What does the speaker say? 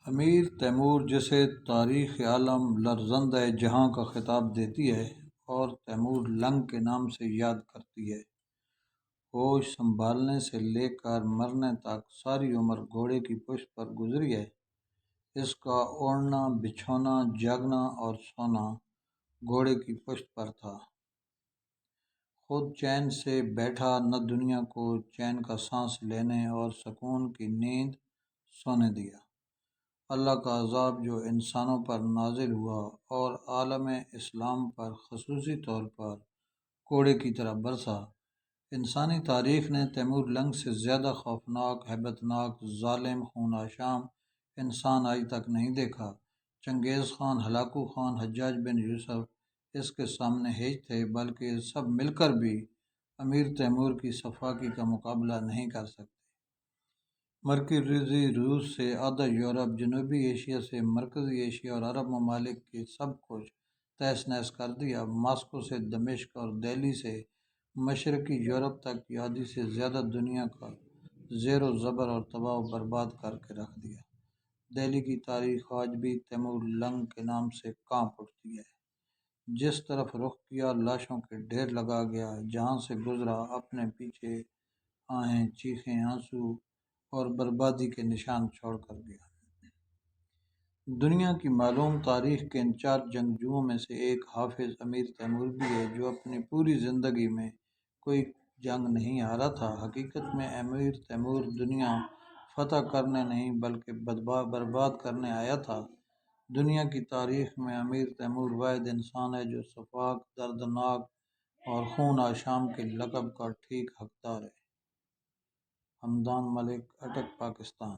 امیر Timur, جسے تاریخ عالم لرزند جہاں کا خطاب دیتی ہے اور تیمور لنگ کے نام سے یاد کرتی ہے، ہوش سنبھالنے سے لے کر مرنے تک ساری عمر گھوڑے کی پشت پر گزری ہے۔ اس کا اوڑھنا، بچھونا، جاگنا اور سونا گھوڑے کی پشت پر تھا۔ خود چین سے بیٹھا نہ دنیا کو چین کا سانس لینے اور سکون کی نیند سونے دیا۔ اللہ کا عذاب جو انسانوں پر نازل ہوا اور عالم اسلام پر خصوصی طور پر کوڑے کی طرح برسا، انسانی تاریخ نے تیمور لنگ سے زیادہ خوفناک، ہیبتناک، ظالم، خون آشام انسان آج تک نہیں دیکھا۔ چنگیز خان، ہلاکو خان، حجاج بن یوسف اس کے سامنے ہیج تھے، بلکہ یہ سب مل کر بھی امیر تیمور کی صفاقی کا مقابلہ نہیں کر سکتے۔ مرکزی روس سے آدھا یورپ، جنوبی ایشیا سے مرکزی ایشیا اور عرب ممالک کی سب کچھ تہس نہس کر دیا۔ ماسکو سے دمشق اور دہلی سے مشرقی یورپ تک کی آدھی سے زیادہ دنیا کا زیر و زبر اور تباہ و برباد کر کے رکھ دیا۔ دہلی کی تاریخ آج بھی تیمور لنگ کے نام سے کانپ اٹھتی ہے۔ جس طرف رخ کیا لاشوں کے ڈھیر لگا گیا، جہاں سے گزرا اپنے پیچھے آہیں، چیخیں، آنسو اور بربادی کے نشان چھوڑ کر گیا۔ دنیا کی معلوم تاریخ کے ان 4 جنگجوؤں میں سے ایک حافظ امیر تیمور بھی ہے، جو اپنی پوری زندگی میں کوئی جنگ نہیں ہارا تھا۔ حقیقت میں امیر تیمور دنیا فتح کرنے نہیں بلکہ برباد کرنے آیا تھا۔ دنیا کی تاریخ میں امیر تیمور واحد انسان ہے جو سفاک، دردناک اور خون آشام کے لقب کا ٹھیک حقدار ہے۔ حمدان ملک، اٹک، پاکستان۔